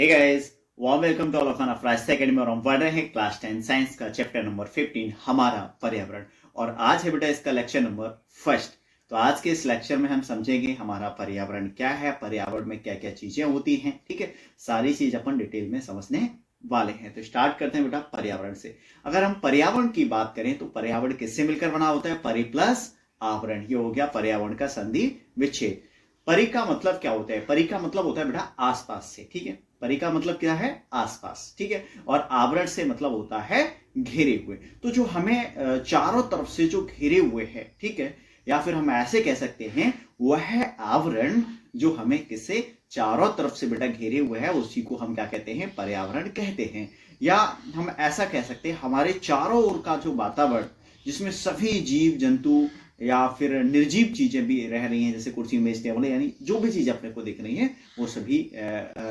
Hey guys, warm welcome to all of our Flash Academy और हम पढ़ रहे हैं क्लास 10 साइंस का चैप्टर नंबर 15 हमारा पर्यावरण। और आज है बेटा इसका लेक्चर नंबर फर्स्ट। तो आज के इस लेक्चर में हम समझेंगे हमारा पर्यावरण क्या है, पर्यावरण में क्या क्या चीजें होती हैं। ठीक है, सारी चीज अपन डिटेल में समझने वाले हैं। तो स्टार्ट करते हैं बेटा पर्यावरण से। अगर हम पर्यावरण की बात करें तो पर्यावरण किससे मिलकर बना होता है? परि प्लस आवरण। ये हो गया पर्यावरण का संधि विच्छेद। परि का मतलब क्या होता है? परि का मतलब होता है बेटा आसपास से। ठीक है, परि का मतलब क्या है? आसपास। ठीक है, और आवरण से मतलब होता है घेरे हुए। तो जो हमें चारों तरफ से जो घेरे हुए है, ठीक है, या फिर हम ऐसे कह सकते हैं वह आवरण जो हमें किससे चारों तरफ से बेटा घेरे हुए है, उसी को हम क्या कहते हैं? पर्यावरण कहते हैं। या हम ऐसा कह सकते हैं हमारे चारों ओर का जो वातावरण जिसमें सभी जीव जंतु या फिर निर्जीव चीजें भी रह रही हैं, जैसे कुर्सी मेज टेबल, यानी जो भी चीज अपने को दिख रही है वो सभी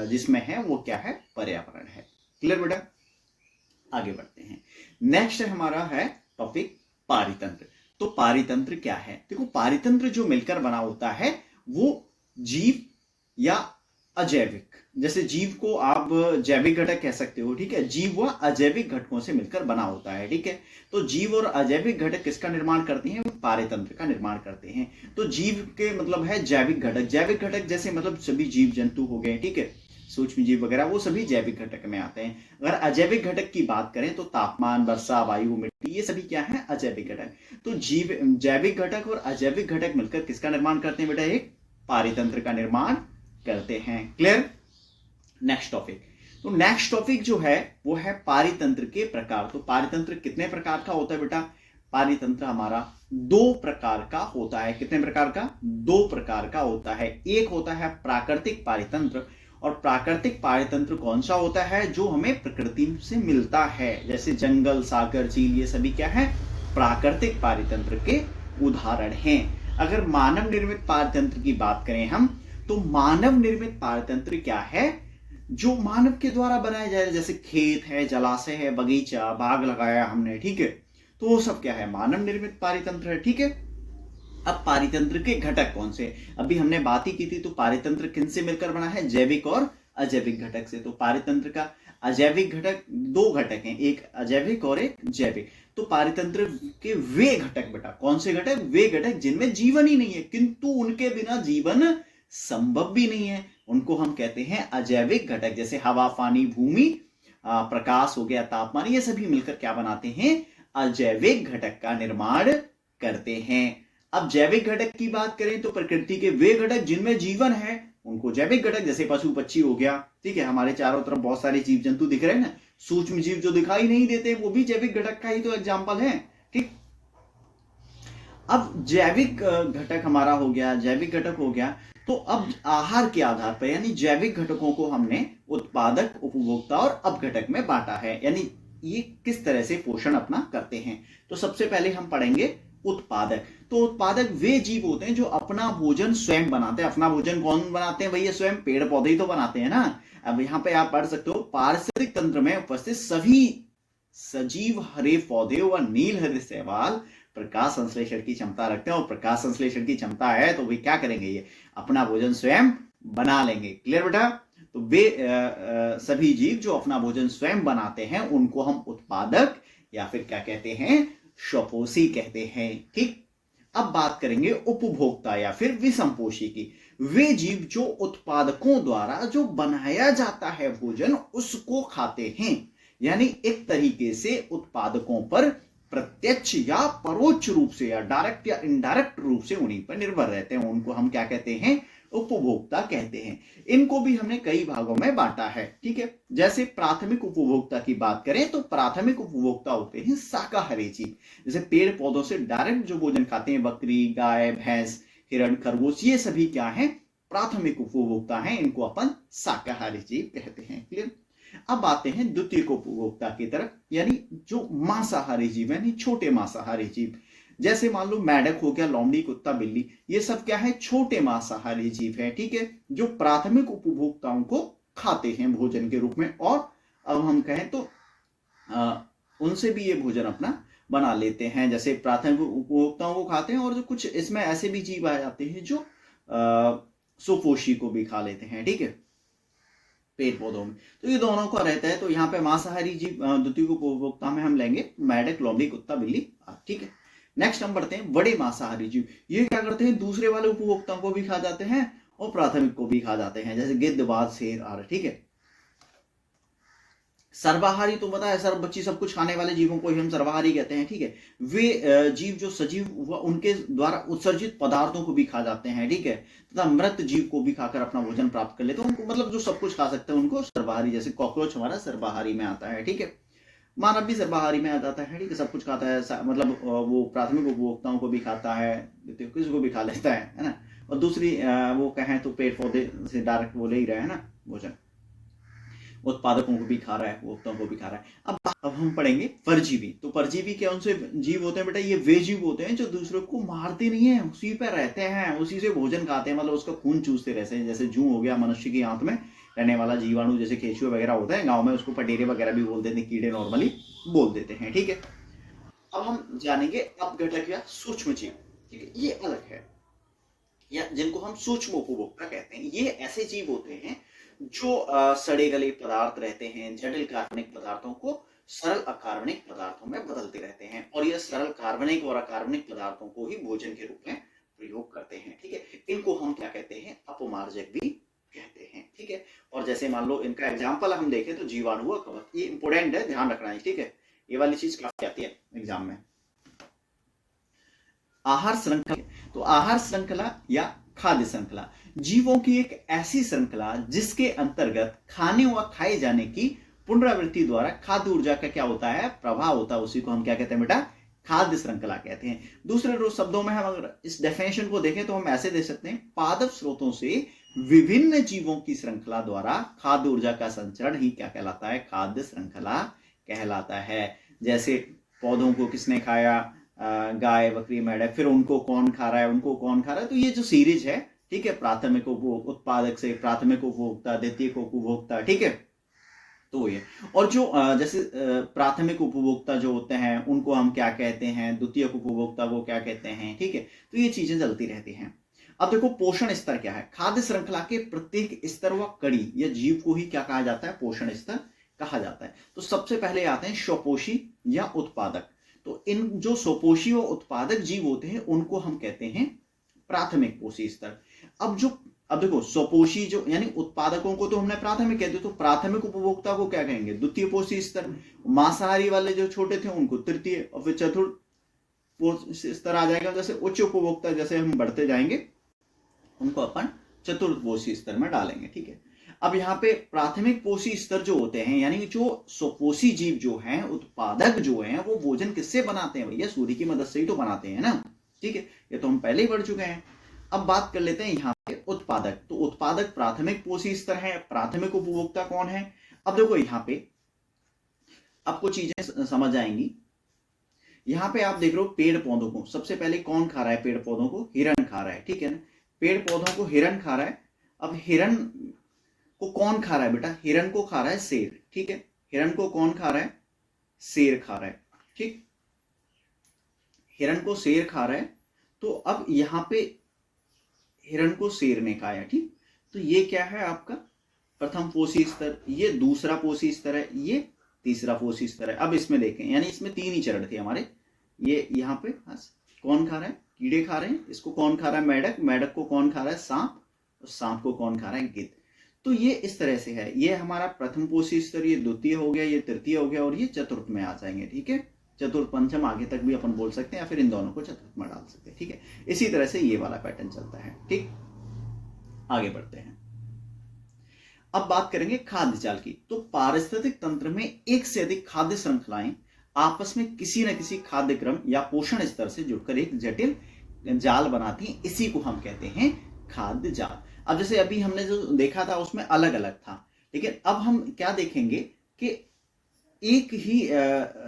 जिसमें है वो क्या है? पर्यावरण है। क्लियर बेटा? आगे बढ़ते हैं। नेक्स्ट हमारा है टॉपिक पारितंत्र। तो पारितंत्र क्या है? देखो, पारितंत्र जो मिलकर बना होता है वो जीव या अजैविक, जैसे जीव को आप जैविक घटक कह सकते हो। ठीक है, जीव व अजैविक घटकों से मिलकर बना होता है। ठीक है, तो जीव और अजैविक घटक किसका निर्माण करते हैं? पारितंत्र का निर्माण करते हैं। तो जीव के मतलब है जैविक घटक। जैविक घटक जैसे मतलब सभी जीव जंतु हो गए, ठीक है, सूक्ष्म जीव वगैरह, वो सभी जैविक घटक में आते हैं। अगर अजैविक घटक की बात करें तो तापमान, वर्षा, वायु, मिट्टी, ये सभी क्या है? अजैविक घटक। तो जीव जैविक घटक और अजैविक घटक मिलकर किसका निर्माण करते हैं बेटा? एक पारितंत्र का निर्माण करते हैं। क्लियर? Next topic. तो नेक्स्ट टॉपिक जो है वो है पारितंत्र के प्रकार। तो पारितंत्र कितने प्रकार का होता है बेटा? पारितंत्र हमारा दो प्रकार का होता है। कितने प्रकार का? दो प्रकार का होता है। एक होता है प्राकृतिक पारितंत्र, और प्राकृतिक पारितंत्र कौन सा होता है? जो हमें प्रकृति से मिलता है, जैसे जंगल, सागर, झील, ये सभी क्या है? प्राकृतिक पारितंत्र के उदाहरण हैं। अगर मानव निर्मित पारितंत्र की बात करें हम, तो मानव निर्मित पारितंत्र क्या है? जो मानव के द्वारा बनाया जा रहा है, जैसे खेत है, जलाशय है, बगीचा, बाग लगाया हमने, ठीक है, तो वो सब क्या है? मानव निर्मित पारितंत्र है। ठीक है, अब पारितंत्र के घटक कौन से? अभी हमने बात ही की थी। तो पारितंत्र किनसे मिलकर बना है? जैविक और अजैविक घटक से। तो पारितंत्र का अजैविक घटक, दो घटक हैं, एक अजैविक और एक जैविक। तो पारितंत्र के वे घटक बेटा, कौन से घटक? वे घटक जिनमें जीवन ही नहीं है, किंतु उनके बिना जीवन संभव भी नहीं है, उनको हम कहते हैं अजैविक घटक। जैसे हवा, पानी, भूमि, प्रकाश हो गया, तापमान, ये सभी मिलकर क्या बनाते हैं? अजैविक घटक का निर्माण करते हैं। अब जैविक घटक की बात करें तो प्रकृति के वे घटक जिनमें जीवन है उनको जैविक घटक, जैसे पशु पक्षी हो गया, ठीक है, हमारे चारों तरफ बहुत सारे जीव जंतु दिख रहे हैं ना, सूक्ष्म जीव जो दिखाई नहीं देते वो भी जैविक घटक का ही तो एग्जाम्पल है। ठीक, अब जैविक घटक हमारा हो गया, जैविक घटक हो गया। तो अब आहार के आधार पर, यानी जैविक घटकों को हमने उत्पादक, उपभोक्ता और अपघटक में बांटा है, यानी ये किस तरह से पोषण अपना करते हैं। तो सबसे पहले हम पढ़ेंगे उत्पादक। तो उत्पादक वे जीव होते हैं जो अपना भोजन स्वयं बनाते हैं। अपना भोजन कौन बनाते हैं भैया? स्वयं पेड़ पौधे ही तो बनाते हैं ना। अब यहां पे आप पढ़ सकते हो, पारिस्थितिक तंत्र में उपस्थित सभी सजीव हरे पौधे व नील हरे शैवाल प्रकाश संश्लेषण की क्षमता रखते हैं, और प्रकाश संश्लेषण की क्षमता है तो वे क्या करेंगे? ये अपना भोजन स्वयं बना लेंगे। क्लियर बेटा? तो वे सभी जीव जो अपना भोजन स्वयं बनाते हैं उनको हम उत्पादक या फिर क्या कहते हैं? स्वपोषी कहते हैं। ठीक, अब बात करेंगे उपभोक्ता या फिर विषमपोषी की। वे जीव जो उत्पादकों द्वारा जो बनाया जाता है भोजन उसको खाते हैं, यानी एक तरीके से उत्पादकों पर प्रत्यक्ष या परोक्ष रूप से, या डायरेक्ट या इनडायरेक्ट रूप से उन्हीं पर निर्भर रहते हैं, उनको हम क्या कहते हैं? उपभोक्ता कहते हैं। इनको भी हमने कई भागों में बांटा है। ठीक है, जैसे प्राथमिक उपभोक्ता की बात करें तो प्राथमिक उपभोक्ता होते हैं शाकाहारी जीव, जैसे पेड़ पौधों से डायरेक्ट जो भोजन खाते हैं, बकरी, गाय, भैंस, हिरण, खरगोश, ये सभी क्या है? प्राथमिक उपभोक्ता हैं, इनको अपन शाकाहारी जीव कहते हैं। क्लियर? अब आते हैं द्वितीय उपभोक्ता की तरफ, यानी जो मांसाहारी जीव, यानी छोटे मांसाहारी जीव, जैसे मान लो मेंढक हो गया, लोमड़ी, कुत्ता, बिल्ली, ये सब क्या है? छोटे मांसाहारी जीव है। ठीक है, जो प्राथमिक उपभोक्ताओं को खाते हैं भोजन के रूप में, और अब हम कहें तो उनसे भी ये भोजन अपना बना लेते हैं, जैसे प्राथमिक उपभोक्ताओं को खाते हैं, और जो कुछ इसमें ऐसे भी जीव आ जाते हैं जो सुपोषी को भी खा लेते हैं। ठीक है, पेड़ पौधों में। तो ये दोनों का रहता है। तो यहाँ पे मांसाहारी जीव द्वितीयक उपभोक्ता में हम लेंगे मेढक, लोमड़ी, कुत्ता, बिल्ली, ठीक है। नेक्स्ट हम बढ़ते हैं बड़े मांसाहारी जीव। ये क्या करते हैं, दूसरे वाले उपभोक्ताओं को भी खा जाते हैं और प्राथमिक को भी खा जाते हैं, जैसे गिद्ध, बाज, शेर आदि, ठीक है। सर्वाहारी तो पता है, सर्व बच्ची सब कुछ खाने वाले जीवों को ही हम सर्वाहारी कहते हैं, ठीक है। वे जीव जो सजीव हुआ उनके द्वारा उत्सर्जित पदार्थों को भी खा जाते हैं, ठीक है, तथा मृत जीव को भी खाकर अपना भोजन प्राप्त कर लेते हैं। उनको मतलब जो सब कुछ खा सकते हैं उनको सर्वाहारी, जैसे कॉकरोच हमारा सर्वाहारी में आता है, ठीक है। मानव भी सर्वाहारी में आ जाता है, ठीक है, सब कुछ खाता है, मतलब वो प्राथमिक उपभोक्ताओं को भी खाता है, किसी को भी खा लेता है ना। और दूसरी वो कहें तो पेड़ पौधे से डायरेक्ट वो ले ही रहा है ना भोजन, उत्पादकों को भी खा रहा है, उपभोक्ताओं को भी खा रहा है। अब हम पढ़ेंगे परजीवी। तो परजीवी क्या उनसे जीव होते हैं बेटा, ये वे जीव होते हैं जो दूसरों को मारते नहीं है, उसी पे रहते हैं, उसी से भोजन खाते हैं, मतलब उसका खून चूसते रहते हैं। जैसे जूं हो गया, मनुष्य की आंत में रहने वाला जीवाणु, जैसे केंचुआ वगैरह होता है, गाँव में उसको पटेरे वगैरह भी बोल देते हैं, कीड़े नॉर्मली बोल देते हैं, ठीक है। अब हम जानेंगे अपघटक या सूक्ष्म जीव, ठीक है, ये अलग है, या जिनको हम सूक्ष्म उपभोक्ता कहते हैं। ये ऐसे जीव होते हैं जो सड़े गले पदार्थ रहते हैं, जटिल कार्बनिक पदार्थों को सरल अकार्बनिक पदार्थों में बदलते रहते हैं, और यह सरल कार्बनिक और अकार्बनिक पदार्थों को ही भोजन के रूप में प्रयोग करते हैं, ठीक है। इनको हम क्या कहते हैं, अपमार्जक भी कहते हैं, ठीक है। और जैसे मान लो इनका एग्जाम्पल हम देखें तो जीवाणु, कवक, ये इंपोर्टेंट है, ध्यान रखना है, ठीक है, ये वाली चीज काफी आती है एग्जाम में। आहार श्रृंखला, तो आहार श्रृंखला या खाद्य श्रृंखला जीवों की एक ऐसी श्रृंखला जिसके अंतर्गत खाने व खाए जाने की पुनरावृत्ति द्वारा खाद्य ऊर्जा का क्या होता है, प्रभाव होता है, उसी को हम क्या कहते हैं बेटा, खाद्य श्रृंखला कहते हैं। दूसरे शब्दों में हम अगर इस डेफिनेशन को देखें तो हम ऐसे दे सकते हैं, पादप स्रोतों से विभिन्न जीवों की श्रृंखला द्वारा खाद्य ऊर्जा का संचरण ही क्या कहलाता है, खाद्य श्रृंखला कहलाता है। जैसे पौधों को किसने खाया, गाय, बकरी, मेढक, फिर उनको कौन खा रहा है, उनको कौन खा रहा है, तो ये जो सीरीज है, ठीक है, प्राथमिक उत्पादक से प्राथमिक उपभोक्ता, द्वितीयक उपभोक्ता, ठीक है। तो ये, और जो जैसे प्राथमिक उपभोक्ता जो होते हैं उनको हम क्या कहते हैं, द्वितीयक उपभोक्ता को क्या कहते हैं, ठीक है। तो ये चीजें चलती रहती हैं। अब देखो पोषण स्तर क्या है, खाद्य श्रृंखला के प्रत्येक स्तर व कड़ी या जीव को ही क्या कहा जाता है, पोषण स्तर कहा जाता है। तो सबसे पहले आते हैं स्वपोषी या उत्पादक। तो इन जो स्वपोषी व उत्पादक जीव होते हैं उनको हम कहते हैं प्राथमिक पोषी स्तर। अब देखो स्वपोषी जो यानी उत्पादकों को तो हमने प्राथमिक कहते, तो प्राथमिक उपभोक्ता को क्या कहेंगे, द्वितीय पोषी स्तर। मांसाहारी वाले जो छोटे थे उनको तृतीय, और फिर चतुर्थ पोषी स्तर आ जाएगा। जैसे उच्च उपभोक्ता जैसे हम बढ़ते जाएंगे उनको अपन चतुर्थ पोषी स्तर में डालेंगे, ठीक है। अब यहाँ पे प्राथमिक पोषी स्तर जो होते हैं, यानी जो स्वपोषी जीव जो हैं, उत्पादक जो हैं, वो भोजन किससे बनाते हैं भैया, सूर्य की मदद से ही तो बनाते हैं ना, ठीक है, ये तो हम पहले ही पढ़ चुके हैं। अब बात कर लेते हैं यहाँ पे उत्पादक। तो उत्पादक प्राथमिक पोषी स्तर है, प्राथमिक उपभोक्ता कौन है। अब देखो यहाँ पे आपको चीजें समझ आएंगी। यहाँ पे आप देख रहे हो पेड़ पौधों को सबसे पहले कौन खा रहा है, पेड़ पौधों को हिरण खा रहा है, ठीक है ना, पेड़ पौधों को हिरण खा रहा है। अब हिरण को कौन खा रहा है बेटा, हिरण को खा रहा है शेर, ठीक है, हिरण को कौन खा रहा है, शेर खा रहा है, ठीक, हिरण को शेर खा रहा है। तो अब यहाँ पे हिरण को शेर ने खाया, ठीक, तो ये क्या है आपका प्रथम पोषी स्तर, ये दूसरा पोषी स्तर है, ये तीसरा पोषी स्तर है। अब इसमें देखें, यानी इसमें तीन ही चरण थे हमारे। ये यहाँ पे कौन खा रहा है, कीड़े खा रहे हैं, इसको कौन खा रहा है, मेढक, मेढक को कौन खा रहा है, सांप, और सांप को कौन खा रहा है, गिद्ध। तो ये इस तरह से है, ये हमारा प्रथम पोषी स्तर, ये द्वितीय हो गया, ये तृतीय हो गया, और ये चतुर्थ में आ जाएंगे, ठीक है। चतुर्थ पंचम आगे तक भी अपन बोल सकते हैं, या फिर इन दोनों को चतुर्थ में डाल सकते हैं, ठीक है। इसी तरह से ये वाला पैटर्न चलता है, ठीक। आगे बढ़ते हैं, अब बात करेंगे खाद्य जाल की। तो पारिस्थितिक तंत्र में एक से अधिक खाद्य श्रृंखलाएं आपस में किसी न किसी खाद्य क्रम या पोषण स्तर से जुड़कर एक जटिल जाल बनाती हैं, इसी को हम कहते हैं खाद्य जाल। अब जैसे अभी हमने जो देखा था उसमें अलग अलग था, लेकिन अब हम क्या देखेंगे कि एक ही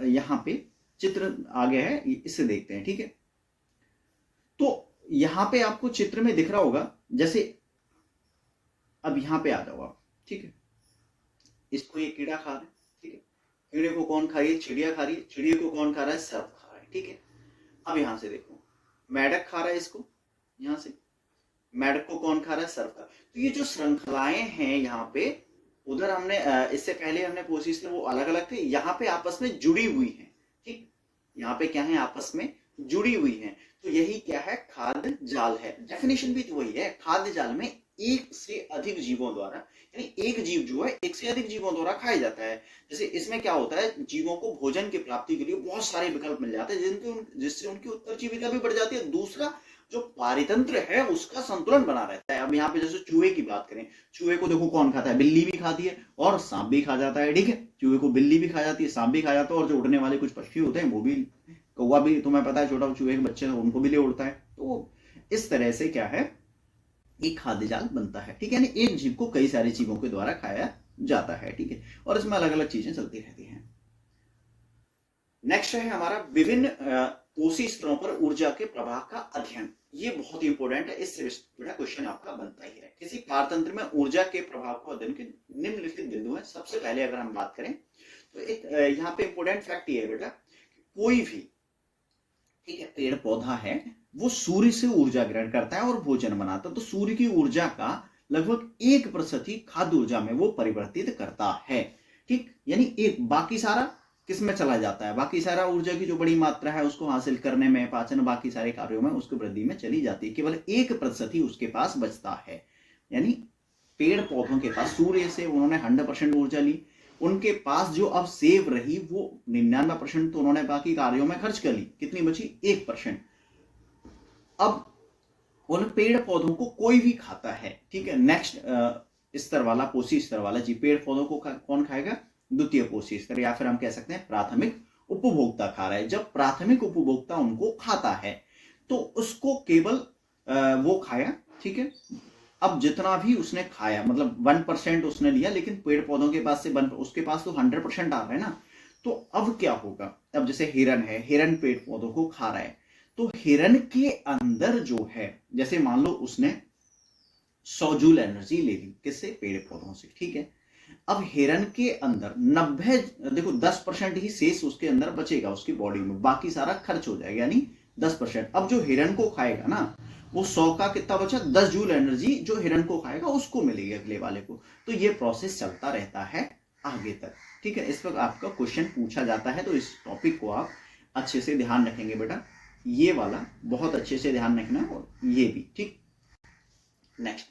यहाँ पे चित्र आ गया है, इससे देखते हैं, ठीक है। तो यहाँ पे आपको चित्र में दिख रहा होगा, जैसे अब यहाँ पे आ जाओ आप, ठीक है, इसको ये कीड़ा खा रहा है, ठीक है, कीड़े को कौन खा रही है, चिड़िया खा रही है, चिड़िया को कौन खा रहा है, सर्प खा रहा है, ठीक है। अब यहां से देखो, मेढक खा रहा है इसको, यहां से मेढक को कौन खा रहा है, सर्प खा। तो ये जो श्रृंखलाएं हैं यहाँ पे, उधर हमने इससे पहले हमने कोशिश वो अलग अलग थे, यहाँ पे आपस में जुड़ी हुई है। ठीक, यहाँ पे क्या है, आपस में जुड़ी हुई है। तो यही क्या है, खाद्य जाल है। डेफिनेशन भी तो वही है, खाद्य जाल में एक से अधिक जीवों द्वारा, यानी एक जीव जो है एक से अधिक जीवों द्वारा खाया जाता है। जैसे इसमें क्या होता है, जीवों को भोजन की प्राप्ति के लिए बहुत सारे विकल्प मिल जाते हैं, जिससे उनकी उत्तरजीविता भी बढ़ जाती है। दूसरा, जो पारितंत्र है उसका संतुलन बना रहता है। अब यहाँ पे जैसे चूहे की बात करें, चूहे को देखो कौन खाता है, बिल्ली भी खाती है और सांप भी खा जाता है। ठीक है, चूहे को बिल्ली भी खा जाती है, सांप भी खा जाता है, और जो उड़ने वाले कुछ पक्षी होते हैं वो भी, कौवा भी तुम्हें पता है, छोटा चूहे के बच्चे उनको भी ले उड़ता है। तो इस तरह से क्या है, एक खाद्य जाल बनता है। ठीक है, यानी एक जीव को कई सारे जीवों के द्वारा खाया जाता है। ठीक है, और इसमें अलग अलग चीजें चलती रहती हैं। नेक्स्ट है हमारा विभिन्न कोशी स्तरों पर ऊर्जा के प्रवाह का अध्ययन। ये बहुत ही इंपॉर्टेंट है, इससे बड़ा क्वेश्चन आपका बनता ही है। किसी पारतंत्र में ऊर्जा के प्रभाव को अध्ययन के निम्नलिखित बिंदु है। सबसे पहले अगर हम बात करें तो एक यहाँ पे इंपॉर्टेंट फैक्ट ये है बेटा, कोई भी, ठीक है, पेड़ पौधा है वो सूर्य से ऊर्जा ग्रहण करता है और भोजन बनाता है। तो सूर्य की ऊर्जा का लगभग 1% ही खाद्य ऊर्जा में वो परिवर्तित करता है। ठीक, यानी एक, बाकी सारा किस में चला जाता है, बाकी सारा ऊर्जा की जो बड़ी मात्रा है उसको हासिल करने में, पाचन, बाकी सारे कार्यों में उसकी वृद्धि में चली जाती है। केवल 1% ही उसके पास बचता है। यानी पेड़ पौधों के पास सूर्य से उन्होंने 100% ऊर्जा ली, उनके पास जो अब सेव रही वो 99% तो उन्होंने बाकी कार्यों में खर्च कर ली। कितनी बची, 1%। अब उन पेड़ पौधों को कोई भी खाता है। ठीक है, नेक्स्ट स्तर वाला, पोषी स्तर वाला जी, पेड़ पौधों को कौन खाएगा, द्वितीय पोषी स्तर, या फिर हम कह सकते हैं प्राथमिक उपभोक्ता खा रहा है। जब प्राथमिक उपभोक्ता उनको खाता है तो उसको केवल वो खाया। ठीक है, अब जितना भी उसने खाया, मतलब 1% उसने लिया, लेकिन पेड़ पौधों के पास से उसके पास तो 100% आ रहा है ना। तो अब क्या होगा, अब जैसे हिरन है, हिरन पेड़ पौधों को खा रहा है, तो हिरन के अंदर जो है, जैसे मान लो उसने 100 जूल एनर्जी ले ली, किससे, पेड़ पौधों से। ठीक है, अब हिरन के अंदर 90, देखो 10% ही शेष उसके अंदर बचेगा उसकी बॉडी में, बाकी सारा खर्च हो जाएगा, यानी 10%। अब जो हिरन को खाएगा ना, वो 100 का कितना बचा, 10 जूल एनर्जी जो हिरन को खाएगा उसको मिलेगी अगले वाले को। तो ये प्रोसेस चलता रहता है आगे तक। ठीक है, इस वक्त आपका क्वेश्चन पूछा जाता है, तो इस टॉपिक को आप अच्छे से ध्यान रखेंगे बेटा, ये वाला बहुत अच्छे से ध्यान रखना, और ये भी। ठीक, नेक्स्ट,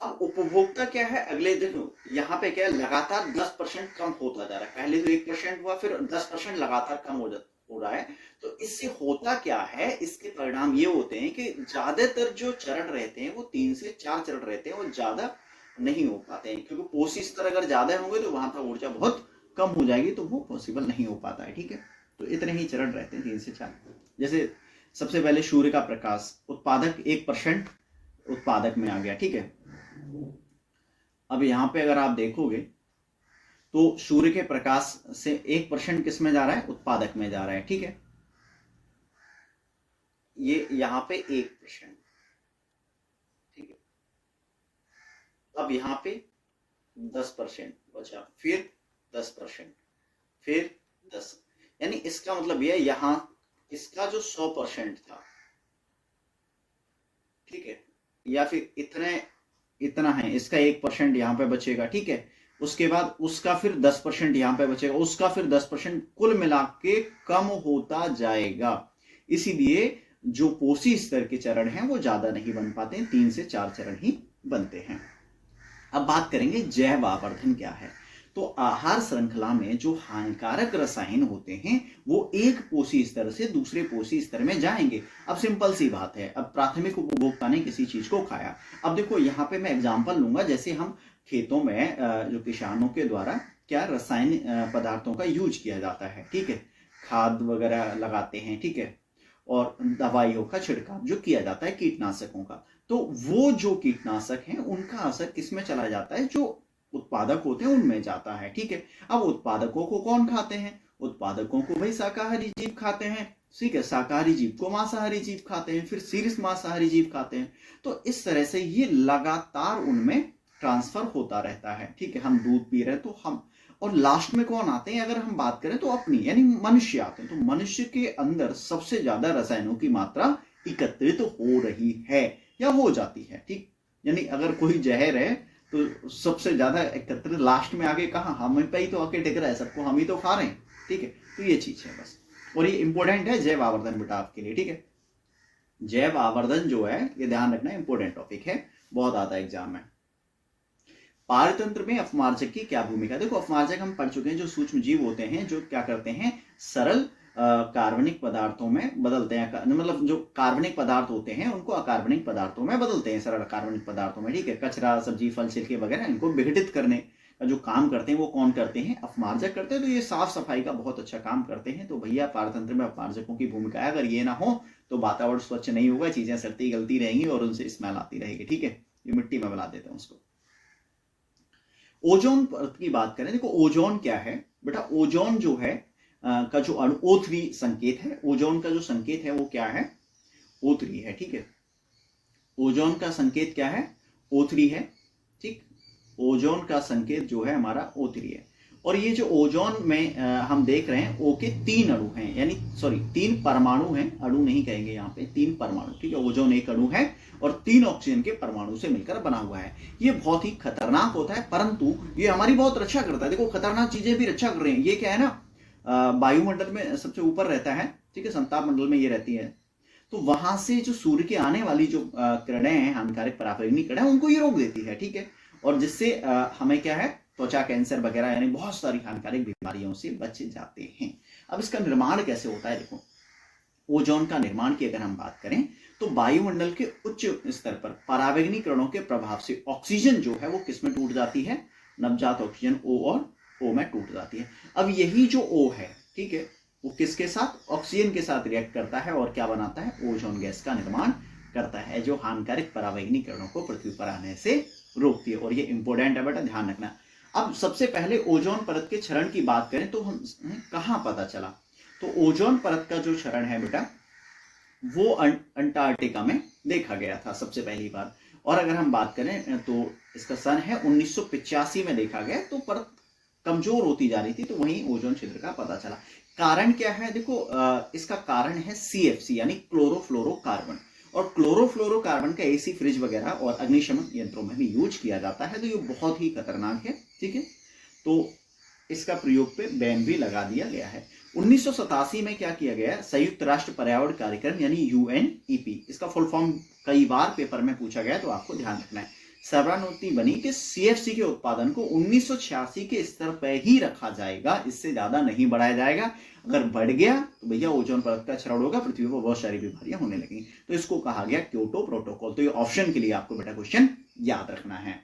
अब उपभोक्ता क्या है, अगले दिन यहाँ पे क्या है, लगातार 10% कम होता जा रहा है। पहले तो 1% हुआ, फिर 10% लगातार कम हो रहा है। तो इससे होता क्या है, इसके परिणाम ये होते हैं कि ज्यादातर जो चरण रहते हैं वो 3 से 4 चरण रहते हैं, वो ज्यादा नहीं हो पाते हैं, क्योंकि पोषी स्तर अगर ज्यादा होंगे तो वहां पर ऊर्जा बहुत कम हो जाएगी, तो वो पॉसिबल नहीं हो पाता है। ठीक है, तो इतने ही चरण रहते हैं, 3 से 4। जैसे सबसे पहले सूर्य का प्रकाश, उत्पादक 1% उत्पादक में आ गया। ठीक है, अब यहां पे अगर आप देखोगे तो सूर्य के प्रकाश से 1% किस में जा रहा है, उत्पादक में जा रहा है। ठीक है, ये यहां पे 1%। ठीक है, अब यहां पे 10% बचा, फिर 10%, फिर 10, यानी इसका मतलब यह, यहां इसका जो 100% था, ठीक है, या फिर इतना है, इसका 1% यहाँ पे बचेगा। ठीक है, उसके बाद उसका फिर 10% यहाँ पे बचेगा, उसका फिर 10%, कुल मिला के कम होता जाएगा। इसीलिए जो पोषी स्तर के चरण हैं वो ज्यादा नहीं बन पाते हैं, 3 से 4 चरण ही बनते हैं। अब बात करेंगे जैव आवर्धन क्या है। तो आहार श्रृंखला में जो हानिकारक रसायन होते हैं वो एक पोषी स्तर से दूसरे पोषी स्तर में जाएंगे। अब सिंपल सी बात है, अब प्राथमिक उपभोक्ता ने किसी चीज को खाया, अब देखो यहाँ पे मैं एग्जांपल लूंगा, जैसे हम खेतों में जो किसानों के द्वारा क्या रासायनिक पदार्थों का यूज किया जाता है। ठीक है, खाद वगैरह लगाते हैं, ठीक है, और दवाइयों का छिड़काव जो किया जाता है, कीटनाशकों का, तो वो जो कीटनाशक हैं उनका असर किस में चला जाता है, जो उत्पादक होते हैं उनमें जाता है। ठीक है, अब उत्पादकों को कौन खाते हैं, उत्पादकों को भाई शाकाहारी जीव खाते हैं। ठीक है, शाकाहारी जीव को मांसाहारी जीव खाते हैं, फिर शीर्ष मांसाहारी जीव खाते हैं। तो इस तरह से ये लगातार उनमें ट्रांसफर होता रहता है। ठीक है, हम दूध पी रहे हैं तो हम, और लास्ट में कौन आते हैं, अगर हम बात करें तो अपनी यानी मनुष्य आते हैं। तो मनुष्य के अंदर सबसे ज्यादा रसायनों की मात्रा एकत्रित हो रही है या हो जाती है। ठीक, यानी अगर कोई जहर है तो सबसे ज्यादा एकत्रित लास्ट में आगे कहा हम पे ही तो आके टिक रहा है, सबको हम ही तो खा रहे हैं, ठीक है। तो ये चीज है बस, और ये इंपॉर्टेंट है जैव आवर्धन बेटा आपके लिए, ठीक है। जैव आवर्धन जो है ये ध्यान रखना, इंपॉर्टेंट टॉपिक है, बहुत आता है एग्जाम में। पारतंत्र में अपमार्जक की क्या भूमिका? देखो अपमार्जक हम पढ़ चुके हैं, जो सूक्ष्म जीव होते हैं जो क्या करते हैं, सरल कार्बनिक पदार्थों में बदलते हैं, मतलब जो कार्बनिक पदार्थ होते हैं उनको अकार्बनिक पदार्थों में बदलते हैं, सरल कार्बनिक पदार्थों में, ठीक है। कचरा, सब्जी, फल, छिलके वगैरह इनको विघटित करने का जो काम करते हैं वो कौन करते हैं? अपमार्जक करते हैं। तो ये साफ सफाई का बहुत अच्छा काम करते हैं। तो भैया पारतंत्र में अपमार्जकों की भूमिका है, अगर ये ना हो तो वातावरण स्वच्छ नहीं होगा, चीजें सड़ती गलती रहेंगी और उनसे स्मेल आती रहेगी, ठीक है। ये मिट्टी में मिला देते हैं उसको। ओजोन परत की बात करें, देखो ओजोन क्या है बेटा, ओजोन जो है का जो अणु O3 संकेत है, ओजोन का जो संकेत है वो क्या है? O3 है, ठीक है। ओजोन का संकेत क्या है? O3 है, ठीक। ओजोन का संकेत जो है हमारा O3 है। और ये जो ओजोन में हम देख रहे हैं O के 3 अणु हैं, यानी सॉरी 3 परमाणु हैं, अणु नहीं कहेंगे यहाँ पे, 3 परमाणु, ठीक है। ओजोन एक अणु है और 3 ऑक्सीजन के परमाणु से मिलकर बना हुआ है। ये बहुत ही खतरनाक होता है, परंतु ये हमारी बहुत रक्षा करता है। देखो खतरनाक चीजें भी रक्षा कर रही हैं। ये क्या है ना, वायुमंडल में सबसे ऊपर रहता है, ठीक है, संताप मंडल में ये रहती है। तो वहां से जो सूर्य के आने वाली जो किरणें हैं, हानिकारक पराबैंगनी किरणें, उनको ये रोक देती है, ठीक है। और जिससे हमें क्या है, त्वचा कैंसर वगैरह यानी बहुत सारी हानिकारक बीमारियों से बच जाते हैं। अब इसका निर्माण कैसे होता है? देखो ओजोन का निर्माण की अगर हम बात करें तो वायुमंडल के उच्च स्तर पर पराबैंगनी किरणों के प्रभाव से ऑक्सीजन जो है वो किस में टूट जाती है? नवजात ऑक्सीजन O और O में टूट जाती है। अब यही जो O है, ठीक है, वो किसके साथ? ऑक्सीजन के साथ रिएक्ट करता है और क्या बनाता है? ओजोन गैस का निर्माण करता है, जो हानिकारक पराबैंगनी किरणों को पृथ्वी पर आने से रोकती है। और ये इंपॉर्टेंट है बेटा, ध्यान रखना। अब सबसे पहले ओजोन परत के क्षरण की बात करें तो हम कहां पता चला? तो ओजोन परत का जो क्षरण है बेटा वो अंटार्कटिका में देखा गया था सबसे पहली बार। और अगर हम बात करें तो इसका सन है 1985 में देखा गया। तो परत कमजोर होती जा रही थी, तो वहीं ओजोन छिद्र का पता चला। कारण क्या है? देखो इसका कारण है CFC यानी क्लोरोफ्लोरोकार्बन। और क्लोरोफ्लोरोकार्बन का AC फ्रिज वगैरह और अग्निशमन यंत्रों में भी यूज किया जाता है। तो ये बहुत ही खतरनाक है, ठीक है। तो इसका प्रयोग पे बैन भी लगा दिया गया है। 1987 में क्या किया गया? संयुक्त राष्ट्र पर्यावरण कार्यक्रम यानी UNEP, इसका फुल फॉर्म कई बार पेपर में पूछा गया, तो आपको ध्यान रखना है। सर्वसम्मति बनी कि CFC के उत्पादन को 1986 के स्तर पर ही रखा जाएगा, इससे ज्यादा नहीं बढ़ाया जाएगा। अगर बढ़ गया तो भैया ओजोन परत का क्षरण होगा, पृथ्वी पर बहुत सारी बीमारियां होने लगेंगी। तो इसको कहा गया क्योटो प्रोटोकॉल। तो ये ऑप्शन के लिए आपको बेटा क्वेश्चन याद रखना है।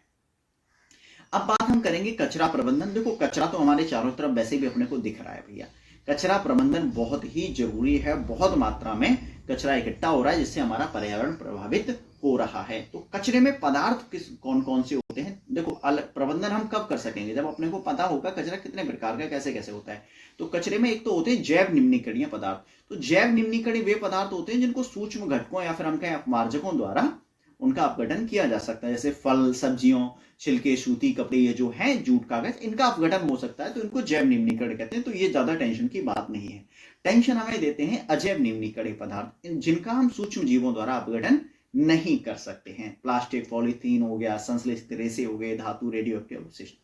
अब बात हम करेंगे कचरा प्रबंधन। देखो कचरा तो हमारे चारों तरफ वैसे भी अपने को दिख रहा है भैया। कचरा प्रबंधन बहुत ही जरूरी है, बहुत मात्रा में कचरा इकट्ठा हो रहा है जिससे हमारा पर्यावरण प्रभावित हो रहा है। तो कचरे में पदार्थ कौन कौन से होते हैं? देखो प्रबंधन हम कब कर सकेंगे? जब अपने को पता होगा कचरा कितने प्रकार का, कैसे कैसे होता है। तो कचरे में एक तो होते हैं जैव निम्नीकरणीय पदार्थ। तो जैव निम्नीकरणीय वे पदार्थ होते हैं जिनको सूक्ष्म घटकों या फिर हम कहें अपमार्जकों द्वारा उनका अपघटन किया जा सकता है। जैसे फल, सब्जियों, छिलके, सूती कपड़े, ये जो है जूट, कागज, इनका अपघटन हो सकता है, तो इनको जैव निम्नीकरण कहते हैं। तो ये ज्यादा टेंशन की बात नहीं है। टेंशन हमें देते हैं अजैव निम्नीकरणीय पदार्थ, जिनका हम सूक्ष्म जीवों द्वारा अपघटन नहीं कर सकते हैं। प्लास्टिक, पॉलीथीन हो गया, संश्लेषित रेसे हो गए, धातु, रेडियो एक्टिव अवशिष्ट।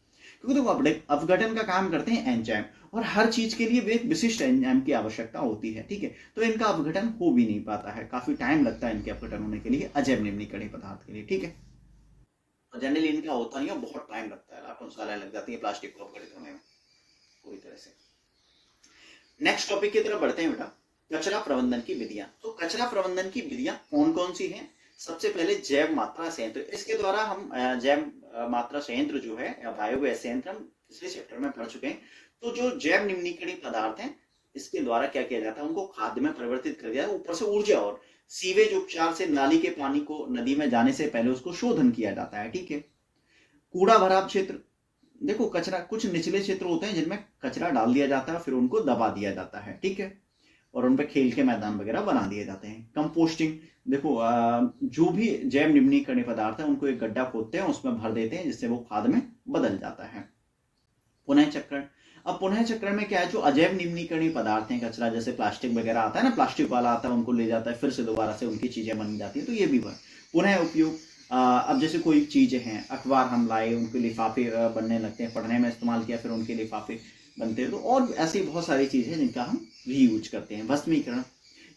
क्योंकि देखो अपघटन का काम करते हैं एंजाइम, और हर चीज के लिए एक विशिष्ट एंजाइम की आवश्यकता होती है, ठीक है। तो इनका अपघटन हो भी नहीं पाता है, काफी टाइम लगता है इनके अपघटन होने के लिए, अजैव निम्नीकरणीय पदार्थ के लिए, ठीक है। जनरली इनका होता नहीं है, बहुत टाइम लगता है, लाखों साल लग जाती है प्लास्टिक को अपघटित होने में पूरी तरह से। नेक्स्ट टॉपिक की तरफ बढ़ते हैं बेटा, कचरा प्रबंधन की विधियां। तो कचरा प्रबंधन की विधियां कौन कौन सी हैं? सबसे पहले जैव मात्रा संयंत्र। इसके द्वारा हम जैव मात्रा संयंत्र जो है या बायोगैस संयंत्र हम पिछले चैप्टर में पढ़ चुके हैं। तो जो जैव निम्नीकरणीय पदार्थ हैं इसके द्वारा क्या किया जाता है? उनको खाद्य में परिवर्तित कर दिया, ऊपर से ऊर्जा और सीवेज उपचार से नाली के पानी को नदी में जाने से पहले उसको शोधन किया जाता है, ठीक है। कूड़ा भराव क्षेत्र, देखो कचरा कुछ निचले क्षेत्र होते हैं जिनमें कचरा डाल दिया जाता है, फिर उनको दबा दिया जाता है, ठीक है, और उन पर खेल के मैदान वगैरह बना दिए जाते हैं। कंपोस्टिंग, देखो जो भी जैव निम्नीकरणीय पदार्थ है उनको एक गड्ढा खोदते हैं, उसमें भर देते हैं, जिससे वो खाद में बदल जाता है। पुनः चक्रण, अब पुनः चक्रण में क्या है? जो अजैव निम्नीकरणीय पदार्थ हैं, कचरा जैसे प्लास्टिक वगैरह आता है ना, प्लास्टिक वाला आता है, उनको ले जाता है, फिर से दोबारा से उनकी चीजें बन जाती है, तो ये भी पुनः उपयोग। अब जैसे कोई चीजें हैं, अखबार हम लाए, उनके लिफाफे बनने लगते हैं, पढ़ने में इस्तेमाल किया, फिर उनके लिफाफे बनते हैं। तो और ऐसी बहुत सारी चीजें हैं जिनका हम रीयूज करते हैं। भस्मीकरण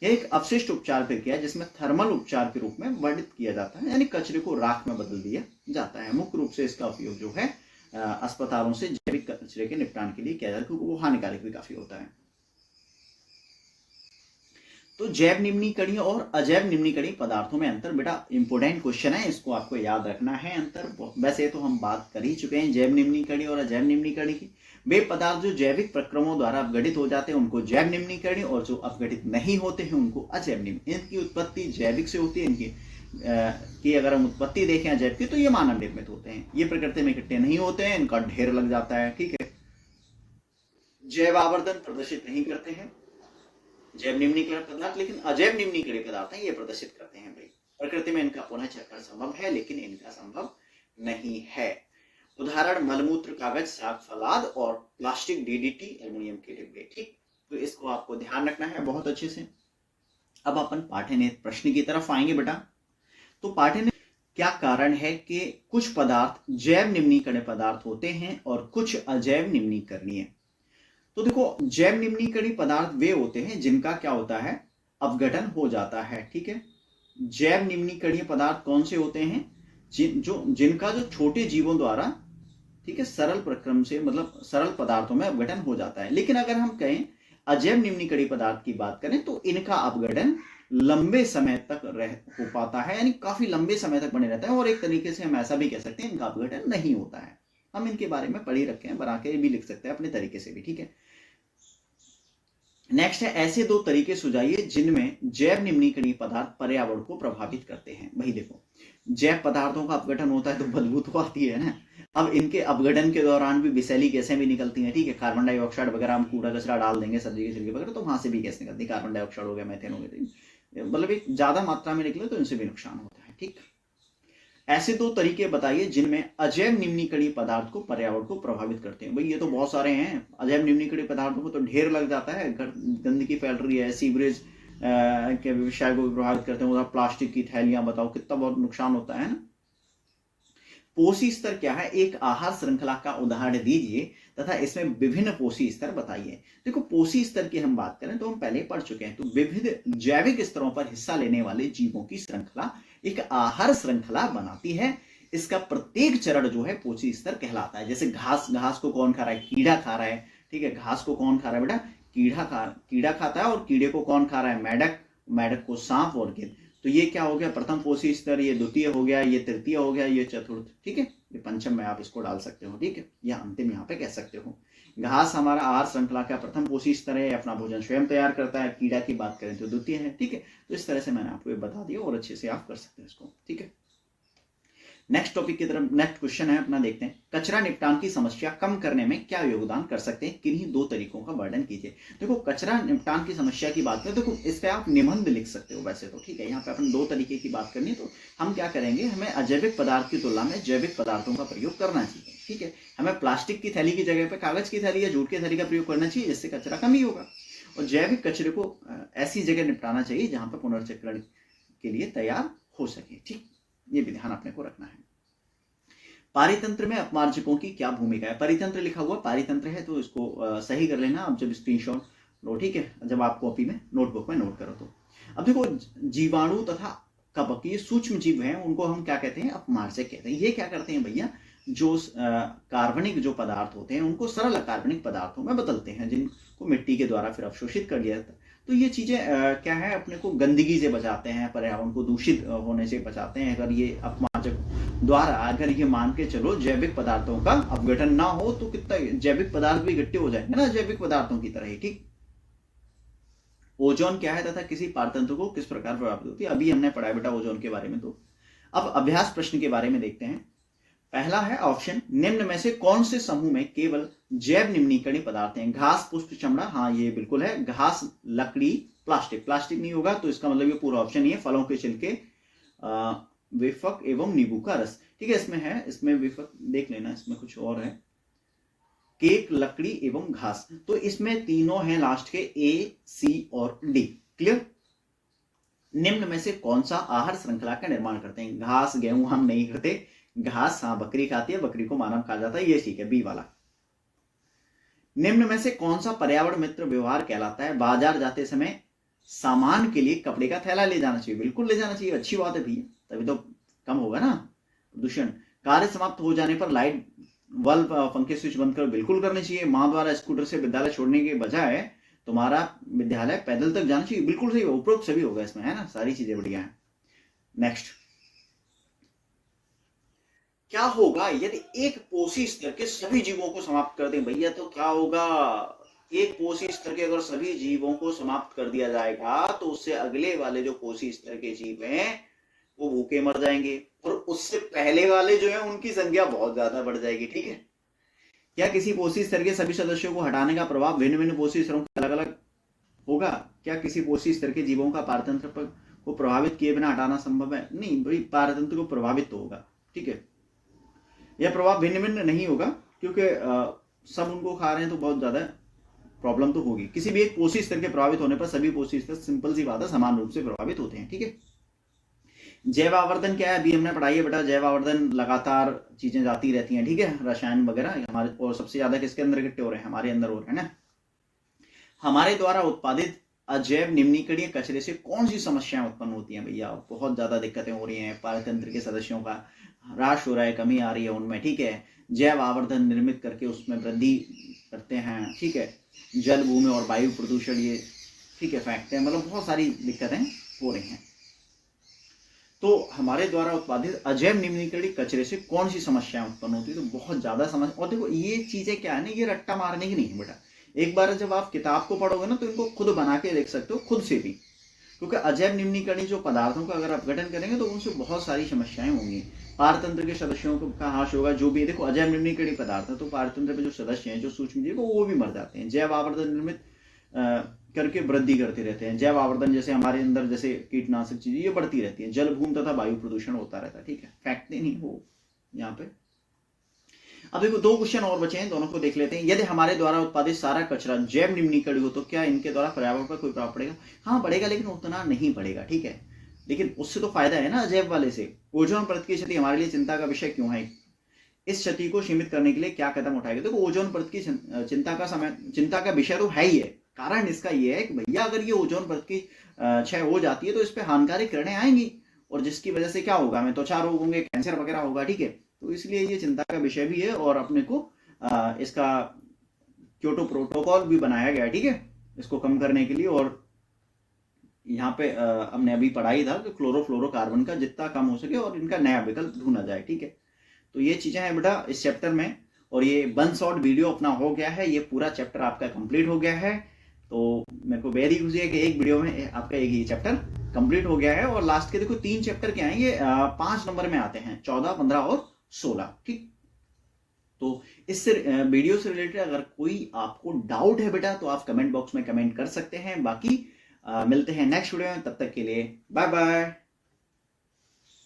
यह एक अपशिष्ट उपचार प्रक्रिया है जिसमें थर्मल उपचार के रूप में वर्णित किया जाता है, यानी कचरे को राख में बदल दिया जाता है। मुख्य रूप से इसका उपयोग जो है अस्पतालों से जैविक कचरे के निपटान के लिए किया जाता है, क्योंकि वो हानिकारक भी काफी होता है। तो जैव निम्नीकरणीय और अजैव निम्नीकरणीय पदार्थों में अंतर, बेटा इंपोर्टेंट क्वेश्चन है, इसको आपको याद रखना है। अंतर वैसे तो हम बात कर ही चुके हैं जैव निम्नीकरणीय और अजैव निम्नीकरणीय की। वे पदार्थ जो जैविक प्रक्रमों द्वारा अपघटित हो जाते हैं उनको जैव निम्नीकरणीय, और जो अपघटित नहीं होते हैं उनको अजैव निम्नीकरणीय। इनकी उत्पत्ति जैविक से होती है। इनकी की अगर हम उत्पत्ति देखें अजैव की, तो ये मानव निर्मित होते हैं, ये प्रकृति में इकट्ठे नहीं होते हैं, इनका ढेर लग जाता है। ठीक है, जैव आवर्धन प्रदर्शित नहीं करते हैं जैव निम्नीकरण पदार्थ, लेकिन अजैव निम्नीकरण पदार्थ हैं ये प्रदर्शित करते हैं। भाई प्रकृति में इनका पुनः चक्र संभव है, लेकिन इनका संभव नहीं है। उदाहरण मलमूत्र, कागज, साग फलाद और प्लास्टिक, डीडीटी, एल्युमिनियम के डिब्बे। ठीक, तो इसको आपको ध्यान रखना है बहुत अच्छे से। अब अपन पाठ्यनेत्र प्रश्न की तरफ आएंगे बेटा। तो पाठ्यनेत्र क्या कारण है कि कुछ पदार्थ जैव निम्नीकरण पदार्थ होते हैं और कुछ अजैव निम्नीकरणीय। तो देखो, जैव निम्नीकरणीय पदार्थ वे होते हैं जिनका क्या होता है, अपघटन हो जाता है। ठीक है, जैव निम्नीकरणीय पदार्थ कौन से होते हैं, जिनका जो छोटे जीवों द्वारा, ठीक है, सरल प्रक्रम से, मतलब सरल पदार्थों में अपघटन हो जाता है। लेकिन अगर हम कहें अजैव निम्नीकरणीय पदार्थ की बात करें तो इनका अपघटन लंबे समय तक हो पाता है, यानी काफी लंबे समय तक बने रहता है। और एक तरीके से हम ऐसा भी कह सकते हैं इनका अपघटन नहीं होता है। हम इनके बारे में पढ़ ही रखे हैं, बना के भी लिख सकते हैं अपने तरीके से भी। ठीक है, नेक्स्ट है ऐसे दो तरीके सुझाइए जिनमें जैव निम्नीकरणीय पदार्थ पर्यावरण को प्रभावित करते हैं। भाई देखो, जैव पदार्थों का अपघटन होता है तो बदबू तो आती है ना। अब इनके अपघटन के दौरान भी विषैली गैसें भी निकलती हैं। ठीक है, कार्बन डाइऑक्साइड वगैरह, हम कूड़ा कचरा डाल देंगे सब्जी के छिलके वगैरह, तो वहां से भी गैस निकलती है, कार्बन डाइऑक्साइड हो गया, मीथेन हो गया, मतलब एक ज्यादा मात्रा में निकले तो इनसे भी नुकसान होता है। ठीक, ऐसे दो तरीके बताइए जिनमें अजैव निम्नीकरणीय पदार्थ को पर्यावरण को प्रभावित करते हैं। भाई ये तो बहुत सारे हैं। अजैव निम्नीकरणीय पदार्थों को तो ढेर लग जाता है, गंदगी फैल रही है, सीवरेज के व्यवसाय को भी प्रभावित करते हैं। उधर प्लास्टिक की थैलियां, बताओ कितना बहुत नुकसान होता है ना। पोषी स्तर क्या है, एक आहार श्रृंखला का उदाहरण दीजिए तथा इसमें विभिन्न पोषी स्तर बताइए। देखो, पोषी स्तर की हम बात करें तो हम पहले पढ़ चुके हैं। तो विविध जैविक स्तरों पर हिस्सा लेने वाले जीवों की श्रृंखला एक आहार श्रृंखला बनाती है। इसका प्रत्येक चरण जो है पोषी स्तर कहलाता है। जैसे घास, घास को कौन खा रहा है, कीड़ा खा रहा है। ठीक है, घास को कौन खा रहा है बेटा, कीड़ा खाता है। और कीड़े को कौन खा रहा है, मेढक, मेढक को सांप और गिद्ध। तो ये क्या हो गया, प्रथम पोषी स्तर, ये द्वितीय हो गया, ये तृतीय हो गया, ये चतुर्थ। ठीक है, ये पंचम में आप इसको डाल सकते हो। ठीक है, या अंतिम यहाँ पे कह सकते हो। घास हमारा आहार श्रृंखला का प्रथम पोषी स्तर है, अपना भोजन स्वयं तैयार करता है। कीड़ा की बात करें तो द्वितीय है। ठीक है, तो इस तरह से मैंने आपको ये बता दिया और अच्छे से आप कर सकते हैं इसको। ठीक है, नेक्स्ट टॉपिक की तरफ, नेक्स्ट क्वेश्चन है अपना, देखते हैं। कचरा निपटान की समस्या कम करने में क्या योगदान कर सकते हैं, किन्हीं दो तरीकों का वर्णन कीजिए। देखो, कचरा निपटान की समस्या की बात करें, देखो इस पे आप निबंध लिख सकते हो वैसे तो। ठीक है, यहाँ पे अपन दो तरीके की बात करनी है, तो हम क्या करेंगे, हमें अजैविक पदार्थ की तुलना में जैविक पदार्थों का प्रयोग करना चाहिए। ठीक है, हमें प्लास्टिक की थैली की जगह पे कागज की थैली या जूट की थैली का प्रयोग करना चाहिए, जिससे कचरा कम ही होगा। और जैविक कचरे को ऐसी जगह निपटाना चाहिए जहां पर पुनर्चक्रण के लिए तैयार हो सके। ठीक, ये भी ध्यान अपने को रखना है। पारितंत्र में अपमार्जकों की क्या भूमिका है। परितंत्र लिखा हुआ पारितंत्र है, तो इसको सही कर लेना आप जब स्क्रीनशॉट लो। ठीक है, जब आप कॉपी में, नोटबुक में नोट करो तो। अब देखो, जीवाणु तथा कवक, ये सूक्ष्म जीव हैं, उनको हम क्या कहते हैं, अपमार्जक कहते हैं। ये क्या करते हैं भैया, जो कार्बनिक जो पदार्थ होते हैं उनको सरल अकार्बनिक पदार्थों में बदलते हैं, जिनको मिट्टी के द्वारा फिर अवशोषित कर लिया जाता है। तो ये चीजें क्या है, अपने को गंदगी से बचाते हैं, पर्यावरण को दूषित होने से बचाते हैं। अगर ये अपमार्जक द्वारा, अगर ये मान के चलो जैविक पदार्थों का अपघटन ना हो तो कितना जैविक पदार्थ भी इकट्ठे हो जाएंगे ना, जैविक पदार्थों की तरह ही। ठीक, ओजोन क्या है तथा किसी पारतंत्र को किस प्रकार प्रभावित होती है, अभी हमने पढ़ा है बेटा ओजोन के बारे में। तो अब अभ्यास प्रश्न के बारे में देखते हैं। पहला है ऑप्शन, निम्न में से कौन से समूह में केवल जैव निम्नीकरणीय पदार्थ हैं। घास, पुष्प, चमड़ा, हाँ ये बिल्कुल है। घास, लकड़ी, प्लास्टिक, प्लास्टिक नहीं होगा, तो इसका मतलब ये पूरा ऑप्शन ही है। फलों के छिलके, विफक एवं नींबू का रस। ठीक है, इसमें है, इसमें विफक देख लेना, इसमें कुछ और है, केक, लकड़ी एवं घास। तो इसमें तीनों हैं लास्ट के, ए, सी और डी। क्लियर, निम्न में से कौन सा आहार श्रृंखला का निर्माण करते हैं? घास गेहूं हम नहीं करते, घास हाँ बकरी खाती है, बकरी को मानव खा जाता है, ये ठीक है, बी वाला। निम्न में से कौन सा पर्यावरण मित्र व्यवहार कहलाता है? बाजार जाते समय सामान के लिए कपड़े का थैला ले जाना चाहिए, बिल्कुल ले जाना चाहिए, अच्छी बात है भैया, तभी तो कम होगा ना प्रदूषण। कार्य समाप्त हो जाने पर लाइट बल्ब पंखे स्विच बंद कर बिल्कुल करने चाहिए। माँ द्वारा स्कूटर से विद्यालय छोड़ने के बजाय तुम्हारा विद्यालय पैदल तक जाना चाहिए, बिल्कुल सही, उपरोक्त सभी होगा इसमें, है ना, सारी चीजें बढ़िया है। नेक्स्ट, क्या होगा यदि एक पोषी स्तर के सभी जीवों को समाप्त कर दें? भैया तो क्या होगा, एक पोषी स्तर के अगर सभी जीवों को समाप्त कर दिया जाएगा तो उससे अगले वाले जो पोषी स्तर के जीव हैं वो भूखे मर जाएंगे, और उससे पहले वाले जो है उनकी संख्या बहुत ज्यादा बढ़ जाएगी, ठीक है। क्या किसी पोषी स्तर के सभी सदस्यों को हटाने का प्रभाव भिन्न भिन्न पोषी स्तरों के अलग अलग होगा? क्या किसी पोषी स्तर के जीवों का पारतंत्र को प्रभावित किए बिना हटाना संभव है? नहीं भाई, पारतंत्र को प्रभावित तो होगा, ठीक है। यह प्रभाव भिन्न भिन्न नहीं होगा क्योंकि सब उनको खा रहे हैं तो बहुत ज्यादा प्रॉब्लम तो होगी। किसी भी एक पोषी स्तर के प्रभावित होने पर सभी पोषी स्तर सिंपल सी बात है समान रूप से प्रभावित होते हैं, ठीक है। जैव आवर्धन क्या है? अभी हमने पढ़ाई है बेटा, जैव आवर्धन लगातार चीजें जाती रहती हैं, ठीक है, रसायन वगैरह हमारे, और सबसे ज्यादा किसके अंदर इकट्ठे हो रहे हैं? हमारे अंदर हो रहे हैं ना। हमारे द्वारा उत्पादित अजैव निम्नीकरणीय कचरे से कौन सी समस्याएं उत्पन्न होती हैं? भैया बहुत ज्यादा दिक्कतें हो रही हैं, पारतंत्र के सदस्यों का ह्रास हो रहा है, कमी आ रही है उनमें, ठीक है। जैव आवर्धन निर्मित करके उसमें वृद्धि करते हैं, ठीक है। जल, भूमि और वायु प्रदूषण ये, ठीक है, फेंकते हैं, मतलब बहुत सारी दिक्कतें हो रही हैं। तो हमारे द्वारा उत्पादित अजैव निम्नीकरणीय कचरे से कौन सी समस्याएं उत्पन्न होती है? तो बहुत ज्यादा समस्या। और देखो ये चीजें क्या है ना, ये रट्टा मारने की नहीं है बेटा, एक बार जब आप किताब को पढ़ोगे ना तो इनको खुद बना के देख सकते हो, खुद से भी, क्योंकि अजैव निम्नीकरणीय जो पदार्थों का अगर अपघटन करेंगे तो उनसे बहुत सारी समस्याएं होंगी। पारतंत्र के सदस्यों का ह्रास होगा, जो भी, देखो अजैव निम्नीकरणीय पदार्थ है तो पारतंत्र में जो सदस्य हैं, जो सूक्ष्म जीव, वो भी मर जाते हैं। जैव आवर्धन निर्मित करके वृद्धि करते रहते हैं। जैव आवर्धन जैसे हमारे अंदर जैसे कीटनाशक चीजें ये बढ़ती रहती है, जल, भूमि तथा वायु प्रदूषण होता रहता है, ठीक है, फेंकते नहीं हो यहाँ पे। अब देखो 2 क्वेश्चन और बचे हैं, दोनों को देख लेते हैं। यदि हमारे द्वारा उत्पादित सारा कचरा जैव निम्नीकरणीय हो तो क्या इनके द्वारा पर्यावरण पर कोई प्रभाव पड़ेगा? हाँ पड़ेगा, लेकिन उतना नहीं पड़ेगा, ठीक है, लेकिन उससे तो फायदा है ना अजैव वाले से। ओजोन परत की क्षति हमारे लिए चिंता का विषय क्यों है? इस क्षति को सीमित करने के लिए क्या कदम उठाएगा? देखो ओजोन परत की चिंता का विषय तो है ही है। कारण इसका ये है कि भैया अगर ये ओजोन परत की क्षय हो जाती है तो इस पे हानिकारक किरणें आएंगी, और जिसकी वजह से क्या होगा, हमें त्वचा रोग होंगे, कैंसर वगैरह होगा, ठीक है। तो इसलिए ये चिंता का विषय भी है, और अपने को इसका क्योटो प्रोटोकॉल भी बनाया गया है, ठीक है, इसको कम करने के लिए। और यहाँ पे हमने अभी पढ़ाई था कि क्लोरोफ्लोरोकार्बन का जितना कम हो सके और इनका नया विकल्प ढूंढा जाए, ठीक है। तो ये चीजें हैं बेटा इस चैप्टर में, और ये 1 शॉर्ट वीडियो अपना हो गया है, ये पूरा चैप्टर आपका कंप्लीट हो गया है। तो मेरे को वेरी खुशी है कि एक वीडियो में आपका एक ही चैप्टर कंप्लीट हो गया है। और लास्ट के देखो 3 चैप्टर क्या है, ये 5 नंबर में आते हैं, 14, 15 और 16, ठीक। तो इस वीडियो से रिलेटेड अगर कोई आपको डाउट है बेटा तो आप कमेंट बॉक्स में कमेंट कर सकते हैं। बाकी मिलते हैं नेक्स्ट वीडियो में, तब तक के लिए बाय बाय।